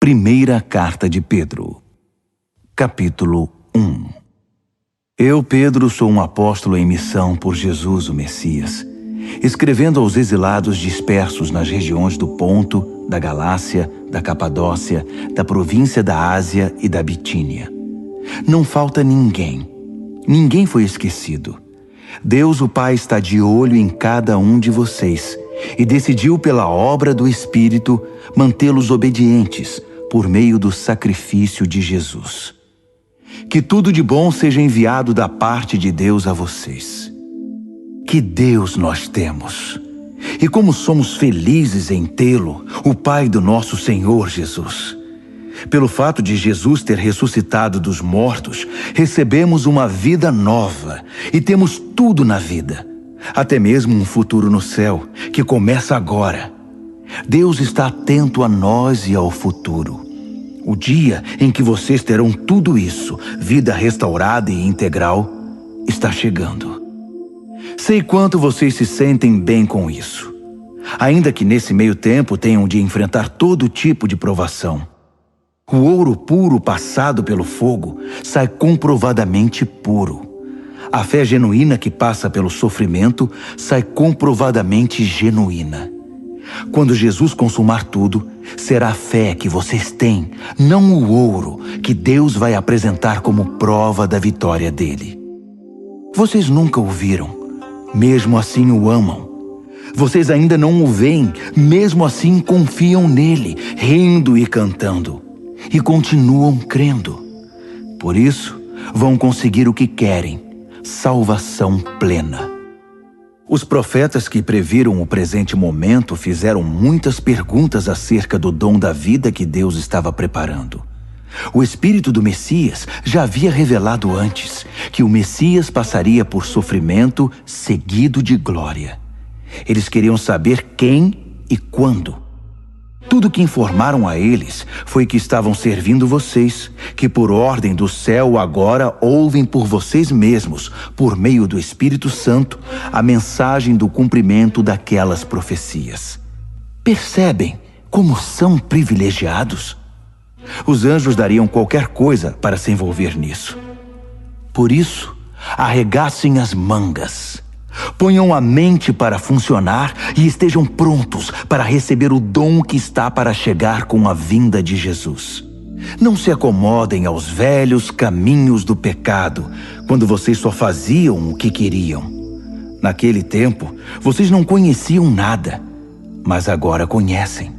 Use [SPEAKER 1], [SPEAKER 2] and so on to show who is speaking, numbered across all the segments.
[SPEAKER 1] Primeira Carta de Pedro, capítulo 1. Eu, Pedro, sou um apóstolo em missão por Jesus, o Messias, escrevendo aos exilados dispersos nas regiões do Ponto, da Galácia, da Capadócia, da província da Ásia e da Bitínia. Não falta ninguém. Ninguém foi esquecido. Deus, o Pai, está de olho em cada um de vocês e decidiu, pela obra do Espírito, mantê-los obedientes por meio do sacrifício de Jesus. Que tudo de bom seja enviado da parte de Deus a vocês. Que Deus nós temos! E como somos felizes em tê-lo, o Pai do nosso Senhor Jesus. Pelo fato de Jesus ter ressuscitado dos mortos, recebemos uma vida nova e temos tudo na vida, até mesmo um futuro no céu, que começa agora. Deus está atento a nós e ao futuro. O dia em que vocês terão tudo isso, vida restaurada e integral, está chegando. Sei quanto vocês se sentem bem com isso, ainda que nesse meio tempo tenham de enfrentar todo tipo de provação. O ouro puro passado pelo fogo sai comprovadamente puro. A fé genuína que passa pelo sofrimento sai comprovadamente genuína. Quando Jesus consumar tudo, será a fé que vocês têm, não o ouro, que Deus vai apresentar como prova da vitória dele. Vocês nunca o viram, mesmo assim o amam. Vocês ainda não o veem, mesmo assim confiam nele, rindo e cantando. E continuam crendo. Por isso, vão conseguir o que querem, salvação plena. Os profetas que previram o presente momento fizeram muitas perguntas acerca do dom da vida que Deus estava preparando. O Espírito do Messias já havia revelado antes que o Messias passaria por sofrimento seguido de glória. Eles queriam saber quem e quando. Tudo que informaram a eles foi que estavam servindo vocês, que por ordem do céu agora ouvem por vocês mesmos, por meio do Espírito Santo, a mensagem do cumprimento daquelas profecias. Percebem como são privilegiados? Os anjos dariam qualquer coisa para se envolver nisso. Por isso, arregassem as mangas. Ponham a mente para funcionar e estejam prontos para receber o dom que está para chegar com a vinda de Jesus. Não se acomodem aos velhos caminhos do pecado, quando vocês só faziam o que queriam. Naquele tempo, vocês não conheciam nada, mas agora conhecem.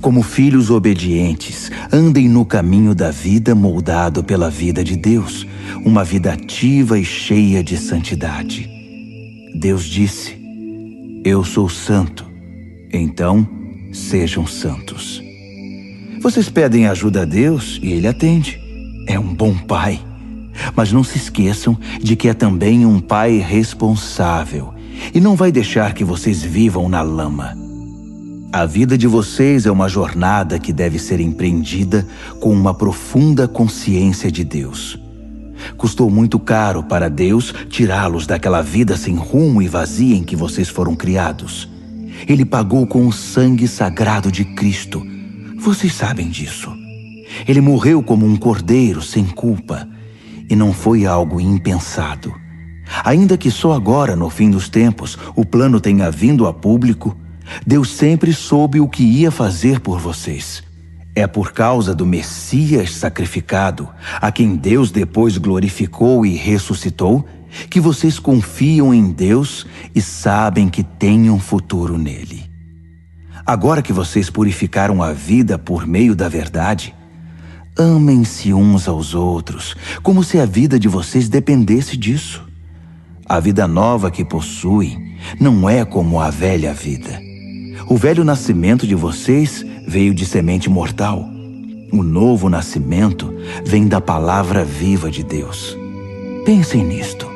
[SPEAKER 1] Como filhos obedientes, andem no caminho da vida moldado pela vida de Deus, uma vida ativa e cheia de santidade. Deus disse: eu sou santo, então sejam santos. Vocês pedem ajuda a Deus e Ele atende. É um bom pai. Mas não se esqueçam de que é também um pai responsável e não vai deixar que vocês vivam na lama. A vida de vocês é uma jornada que deve ser empreendida com uma profunda consciência de Deus. Custou muito caro para Deus tirá-los daquela vida sem rumo e vazia em que vocês foram criados. Ele pagou com o sangue sagrado de Cristo. Vocês sabem disso. Ele morreu como um cordeiro sem culpa. E não foi algo impensado. Ainda que só agora, no fim dos tempos, o plano tenha vindo a público, Deus sempre soube o que ia fazer por vocês. É por causa do Messias sacrificado, a quem Deus depois glorificou e ressuscitou, que vocês confiam em Deus e sabem que têm um futuro nele. Agora que vocês purificaram a vida por meio da verdade, amem-se uns aos outros, como se a vida de vocês dependesse disso. A vida nova que possuem não é como a velha vida. O velho nascimento de vocês veio de semente mortal. O novo nascimento vem da palavra viva de Deus. Pensem nisto.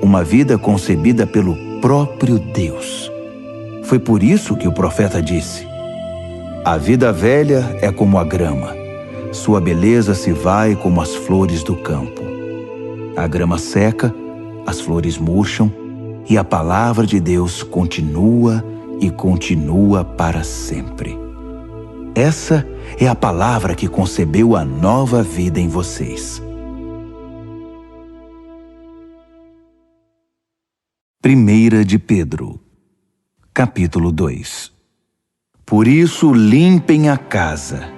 [SPEAKER 1] Uma vida concebida pelo próprio Deus. Foi por isso que o profeta disse: a vida velha é como a grama. Sua beleza se vai como as flores do campo. A grama seca, as flores murcham, e a palavra de Deus continua e continua para sempre. Essa é a palavra que concebeu a nova vida em vocês. 1 de Pedro, capítulo 2. Por isso, limpem a casa.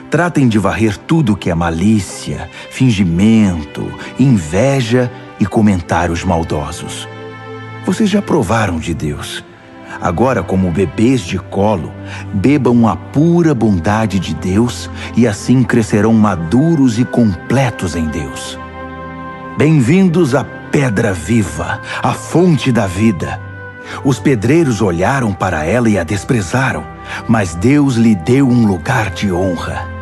[SPEAKER 1] Tratem de varrer tudo que é malícia, fingimento, inveja e comentários maldosos. Vocês já provaram de Deus. Agora, como bebês de colo, bebam a pura bondade de Deus e assim crescerão maduros e completos em Deus. Bem-vindos à pedra viva, à fonte da vida. Os pedreiros olharam para ela e a desprezaram, mas Deus lhe deu um lugar de honra.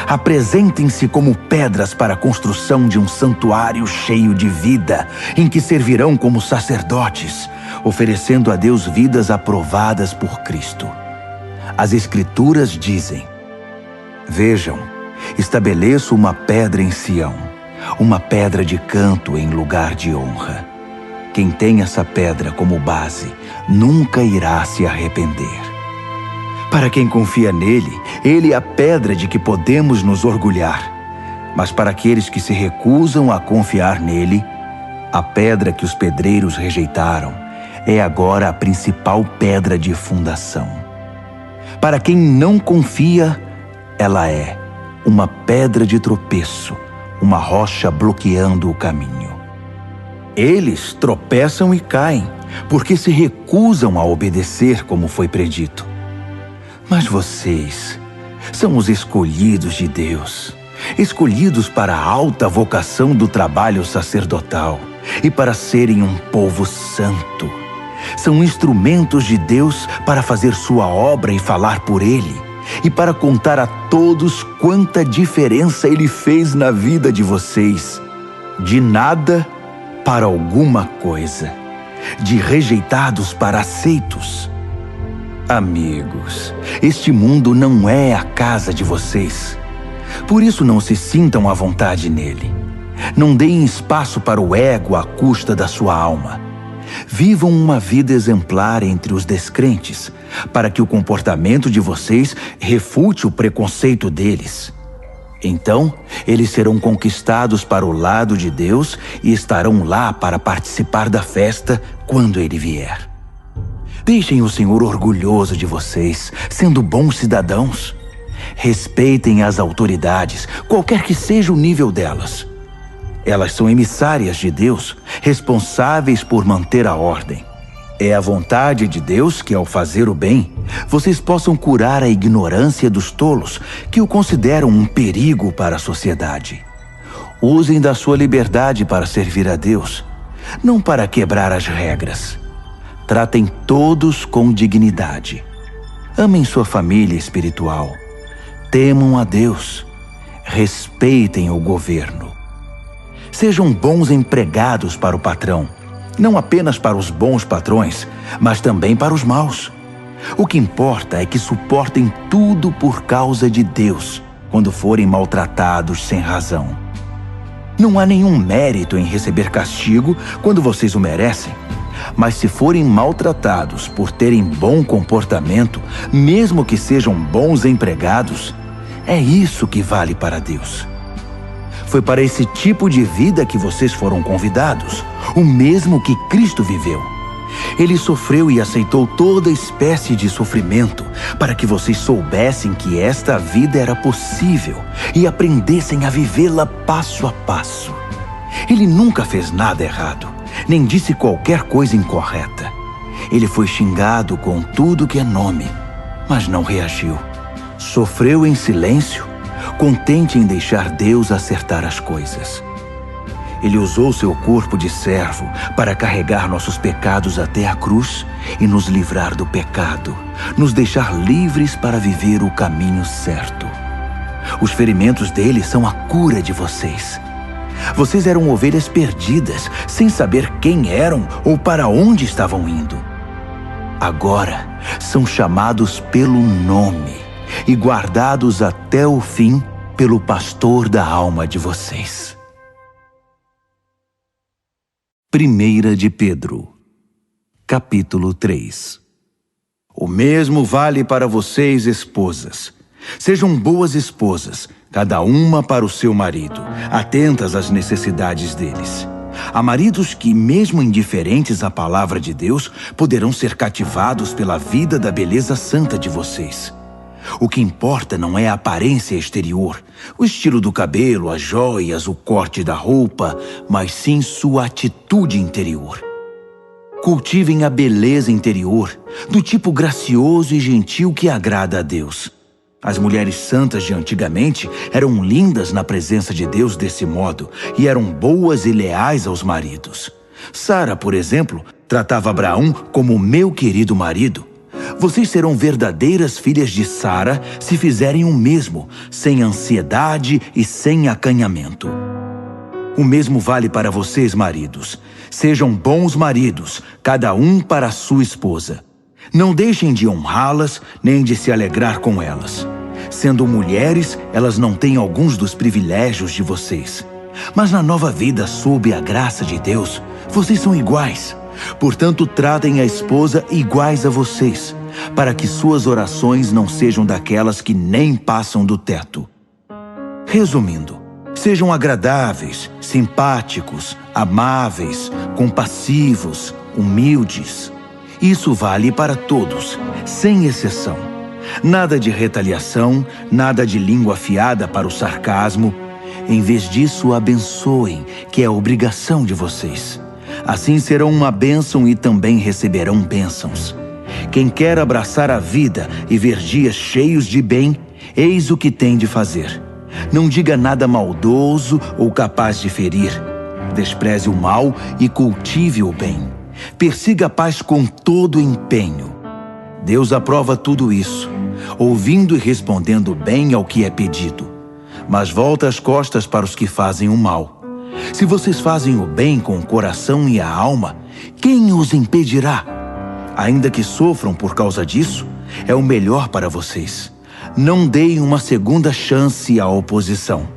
[SPEAKER 1] Apresentem-se como pedras para a construção de um santuário cheio de vida, em que servirão como sacerdotes, oferecendo a Deus vidas aprovadas por Cristo. As Escrituras dizem: Vejam, estabeleço uma pedra em Sião, uma pedra de canto em lugar de honra. Quem tem essa pedra como base nunca irá se arrepender. Para quem confia nele, ele é a pedra de que podemos nos orgulhar. Mas para aqueles que se recusam a confiar nele, a pedra que os pedreiros rejeitaram é agora a principal pedra de fundação. Para quem não confia, ela é uma pedra de tropeço, uma rocha bloqueando o caminho. Eles tropeçam e caem, porque se recusam a obedecer como foi predito. Mas vocês são os escolhidos de Deus, escolhidos para a alta vocação do trabalho sacerdotal e para serem um povo santo. São instrumentos de Deus para fazer sua obra e falar por Ele, e para contar a todos quanta diferença Ele fez na vida de vocês. De nada para alguma coisa, de rejeitados para aceitos. Amigos, este mundo não é a casa de vocês. Por isso não se sintam à vontade nele. Não deem espaço para o ego à custa da sua alma. Vivam uma vida exemplar entre os descrentes, para que o comportamento de vocês refute o preconceito deles. Então, eles serão conquistados para o lado de Deus e estarão lá para participar da festa quando Ele vier. Deixem o Senhor orgulhoso de vocês, sendo bons cidadãos. Respeitem as autoridades, qualquer que seja o nível delas. Elas são emissárias de Deus, responsáveis por manter a ordem. É a vontade de Deus que, ao fazer o bem, vocês possam curar a ignorância dos tolos, que o consideram um perigo para a sociedade. Usem da sua liberdade para servir a Deus, não para quebrar as regras. Tratem todos com dignidade. Amem sua família espiritual. Temam a Deus. Respeitem o governo. Sejam bons empregados para o patrão, não apenas para os bons patrões, mas também para os maus. O que importa é que suportem tudo por causa de Deus, quando forem maltratados sem razão. Não há nenhum mérito em receber castigo quando vocês o merecem, mas se forem maltratados por terem bom comportamento, mesmo que sejam bons empregados, é isso que vale para Deus. Foi para esse tipo de vida que vocês foram convidados, o mesmo que Cristo viveu. Ele sofreu e aceitou toda espécie de sofrimento para que vocês soubessem que esta vida era possível e aprendessem a vivê-la passo a passo. Ele nunca fez nada errado, nem disse qualquer coisa incorreta. Ele foi xingado com tudo que é nome, mas não reagiu. Sofreu em silêncio, contente em deixar Deus acertar as coisas. Ele usou seu corpo de servo para carregar nossos pecados até a cruz e nos livrar do pecado, nos deixar livres para viver o caminho certo. Os ferimentos dele são a cura de vocês. Vocês eram ovelhas perdidas, sem saber quem eram ou para onde estavam indo. Agora são chamados pelo nome e guardados até o fim pelo pastor da alma de vocês. 1 de Pedro, capítulo 3. O mesmo vale para vocês, esposas. Sejam boas esposas, cada uma para o seu marido, atentas às necessidades deles. Há maridos que, mesmo indiferentes à palavra de Deus, poderão ser cativados pela vida da beleza santa de vocês. O que importa não é a aparência exterior, o estilo do cabelo, as joias, o corte da roupa, mas sim sua atitude interior. Cultivem a beleza interior, do tipo gracioso e gentil que agrada a Deus. As mulheres santas de antigamente eram lindas na presença de Deus desse modo e eram boas e leais aos maridos. Sara, por exemplo, tratava Abraão como meu querido marido. Vocês serão verdadeiras filhas de Sara se fizerem o mesmo, sem ansiedade e sem acanhamento. O mesmo vale para vocês, maridos. Sejam bons maridos, cada um para a sua esposa. Não deixem de honrá-las, nem de se alegrar com elas. Sendo mulheres, elas não têm alguns dos privilégios de vocês. Mas na nova vida, sob a graça de Deus, vocês são iguais. Portanto, tratem a esposa iguais a vocês, para que suas orações não sejam daquelas que nem passam do teto. Resumindo, sejam agradáveis, simpáticos, amáveis, compassivos, humildes. Isso vale para todos, sem exceção. Nada de retaliação, nada de língua afiada para o sarcasmo. Em vez disso, abençoem, que é a obrigação de vocês. Assim serão uma bênção e também receberão bênçãos. Quem quer abraçar a vida e ver dias cheios de bem, eis o que tem de fazer. Não diga nada maldoso ou capaz de ferir. Despreze o mal e cultive o bem. Persiga a paz com todo empenho. Deus aprova tudo isso, ouvindo e respondendo bem ao que é pedido. Mas volta as costas para os que fazem o mal. Se vocês fazem o bem com o coração e a alma, quem os impedirá? Ainda que sofram por causa disso, é o melhor para vocês. Não deem uma segunda chance à oposição.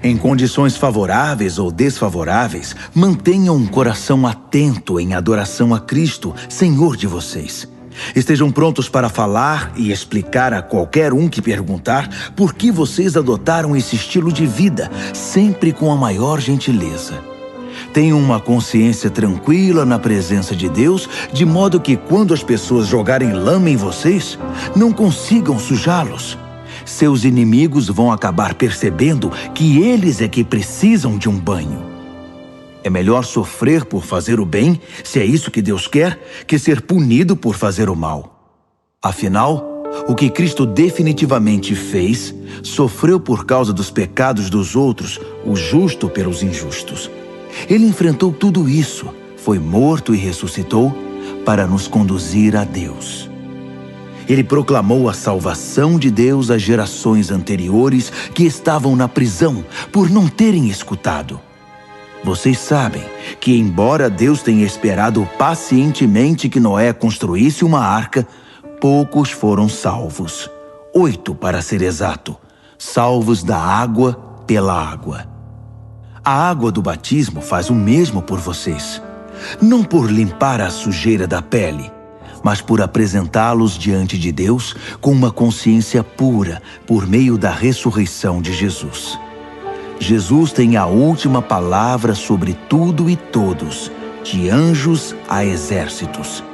[SPEAKER 1] Em condições favoráveis ou desfavoráveis, mantenham um coração atento em adoração a Cristo, Senhor de vocês. Estejam prontos para falar e explicar a qualquer um que perguntar por que vocês adotaram esse estilo de vida, sempre com a maior gentileza. Tenham uma consciência tranquila na presença de Deus, de modo que quando as pessoas jogarem lama em vocês, não consigam sujá-los. Seus inimigos vão acabar percebendo que eles é que precisam de um banho. É melhor sofrer por fazer o bem, se é isso que Deus quer, que ser punido por fazer o mal. Afinal, o que Cristo definitivamente fez, sofreu por causa dos pecados dos outros, o justo pelos injustos. Ele enfrentou tudo isso, foi morto e ressuscitou para nos conduzir a Deus. Ele proclamou a salvação de Deus às gerações anteriores que estavam na prisão por não terem escutado. Vocês sabem que, embora Deus tenha esperado pacientemente que Noé construísse uma arca, poucos foram salvos. 8, para ser exato, salvos da água pela água. A água do batismo faz o mesmo por vocês, não por limpar a sujeira da pele, mas por apresentá-los diante de Deus com uma consciência pura por meio da ressurreição de Jesus. Jesus tem a última palavra sobre tudo e todos, de anjos a exércitos.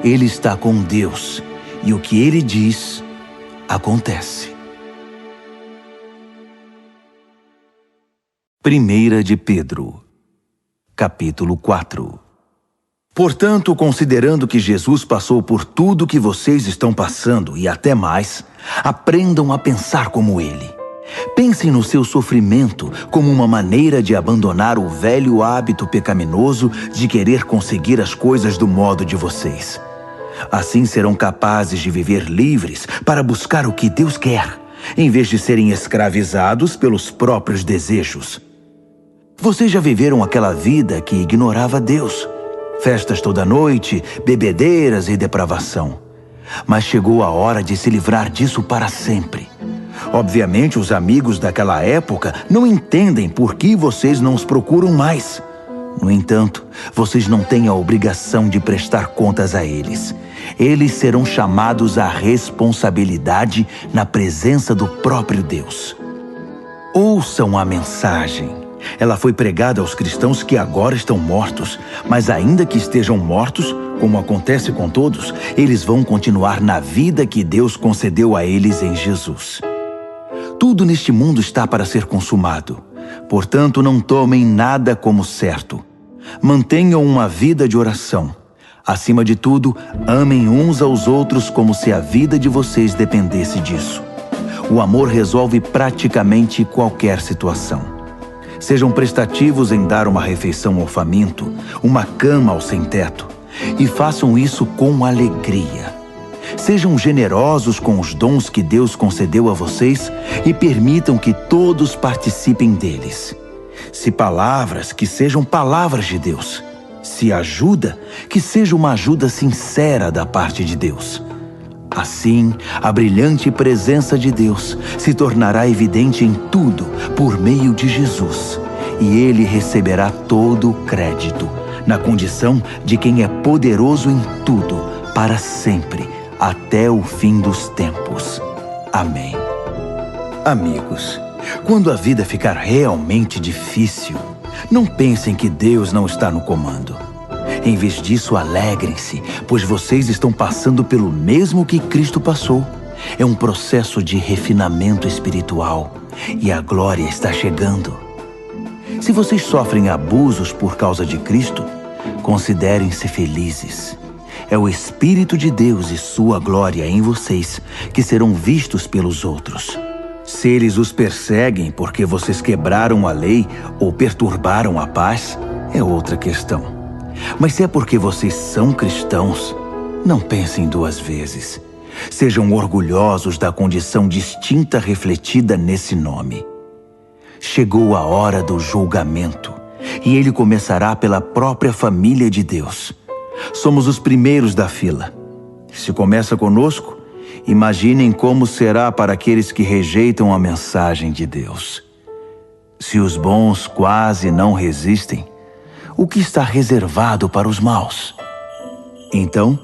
[SPEAKER 1] Ele está com Deus, e o que ele diz, acontece. 1 de Pedro, capítulo 4. Portanto, considerando que Jesus passou por tudo que vocês estão passando e até mais, aprendam a pensar como ele. Pensem no seu sofrimento como uma maneira de abandonar o velho hábito pecaminoso de querer conseguir as coisas do modo de vocês. Assim serão capazes de viver livres para buscar o que Deus quer, em vez de serem escravizados pelos próprios desejos. Vocês já viveram aquela vida que ignorava Deus. Festas toda noite, bebedeiras e depravação. Mas chegou a hora de se livrar disso para sempre. Obviamente, os amigos daquela época não entendem por que vocês não os procuram mais. No entanto, vocês não têm a obrigação de prestar contas a eles. eles serão chamados à responsabilidade na presença do próprio Deus. Ouçam a mensagem. Ela foi pregada aos cristãos que agora estão mortos, mas ainda que estejam mortos, como acontece com todos, eles vão continuar na vida que Deus concedeu a eles em Jesus. Tudo neste mundo está para ser consumado. Portanto, não tomem nada como certo. Mantenham uma vida de oração. Acima de tudo, amem uns aos outros como se a vida de vocês dependesse disso. O amor resolve praticamente qualquer situação. Sejam prestativos em dar uma refeição ao faminto, uma cama ao sem-teto, e façam isso com alegria. Sejam generosos com os dons que Deus concedeu a vocês e permitam que todos participem deles. Se palavras, que sejam palavras de Deus. Se ajuda, que seja uma ajuda sincera da parte de Deus. Assim, a brilhante presença de Deus se tornará evidente em tudo por meio de Jesus, e ele receberá todo o crédito, na condição de quem é poderoso em tudo, para sempre, até o fim dos tempos. Amém. Amigos, quando a vida ficar realmente difícil, não pensem que Deus não está no comando. Em vez disso, alegrem-se, pois vocês estão passando pelo mesmo que Cristo passou. É um processo de refinamento espiritual e a glória está chegando. Se vocês sofrem abusos por causa de Cristo, considerem-se felizes. É o Espírito de Deus e sua glória em vocês que serão vistos pelos outros. Se eles os perseguem porque vocês quebraram a lei ou perturbaram a paz, é outra questão. Mas se é porque vocês são cristãos, não pensem duas vezes. Sejam orgulhosos da condição distinta refletida nesse nome. Chegou a hora do julgamento, e ele começará pela própria família de Deus. Somos os primeiros da fila. Se começa conosco, imaginem como será para aqueles que rejeitam a mensagem de Deus. Se os bons quase não resistem, o que está reservado para os maus? Então,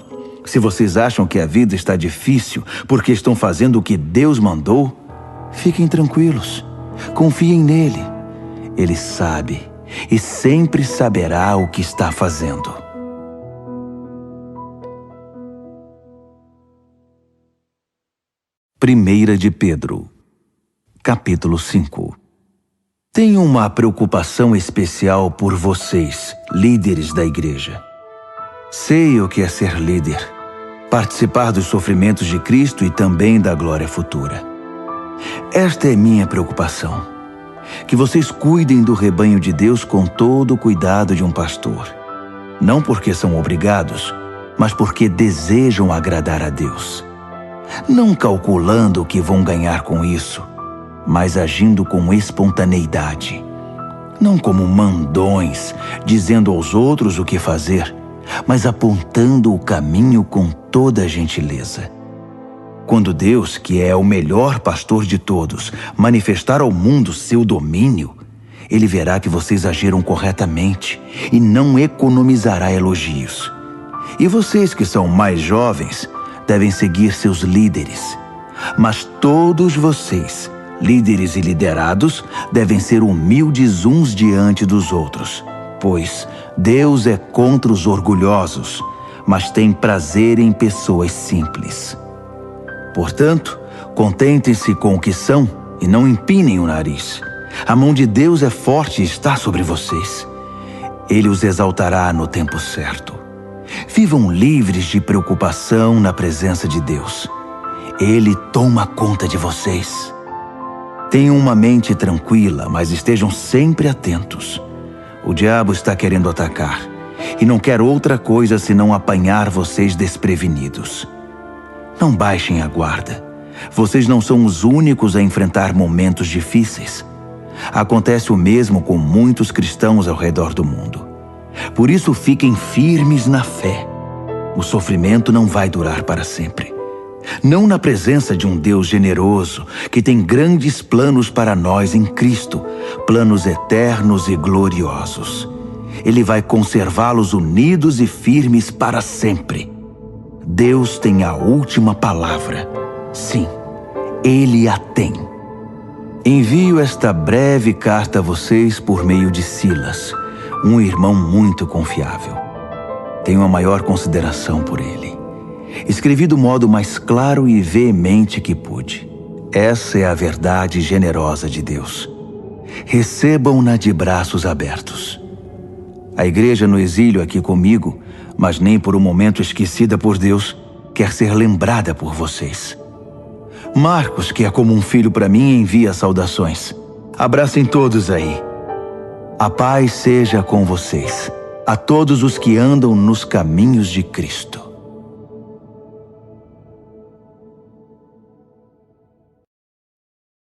[SPEAKER 1] se vocês acham que a vida está difícil porque estão fazendo o que Deus mandou, fiquem tranquilos, confiem nele. Ele sabe e sempre saberá o que está fazendo. Primeira de Pedro, capítulo 5. Tenho uma preocupação especial por vocês, líderes da igreja. Sei o que é ser líder, participar dos sofrimentos de Cristo e também da glória futura. Esta é minha preocupação, que vocês cuidem do rebanho de Deus com todo o cuidado de um pastor. Não porque são obrigados, mas porque desejam agradar a Deus. Não calculando o que vão ganhar com isso, mas agindo com espontaneidade. Não como mandões, dizendo aos outros o que fazer, mas apontando o caminho com toda a gentileza. Quando Deus, que é o melhor pastor de todos, manifestar ao mundo seu domínio, ele verá que vocês agiram corretamente e não economizará elogios. E vocês que são mais jovens devem seguir seus líderes. Mas todos vocês, líderes e liderados, devem ser humildes uns diante dos outros, pois Deus é contra os orgulhosos, mas tem prazer em pessoas simples. Portanto, contentem-se com o que são e não empinem o nariz. A mão de Deus é forte e está sobre vocês. Ele os exaltará no tempo certo. Vivam livres de preocupação na presença de Deus. Ele toma conta de vocês. Tenham uma mente tranquila, mas estejam sempre atentos. O diabo está querendo atacar e não quer outra coisa senão apanhar vocês desprevenidos. Não baixem a guarda. Vocês não são os únicos a enfrentar momentos difíceis. Acontece o mesmo com muitos cristãos ao redor do mundo. Por isso, fiquem firmes na fé. O sofrimento não vai durar para sempre. Não na presença de um Deus generoso, que tem grandes planos para nós em Cristo, planos eternos e gloriosos. Ele vai conservá-los unidos e firmes para sempre. Deus tem a última palavra. Sim, Ele a tem. Envio esta breve carta a vocês por meio de Silas, um irmão muito confiável. Tenho a maior consideração por ele. Escrevi do modo mais claro e veemente que pude. Essa é a verdade generosa de Deus. Recebam-na de braços abertos. A igreja no exílio aqui comigo, mas nem por um momento esquecida por Deus, quer ser lembrada por vocês. Marcos, que é como um filho para mim, envia saudações. Abracem todos aí. A paz seja com vocês, a todos os que andam nos caminhos de Cristo.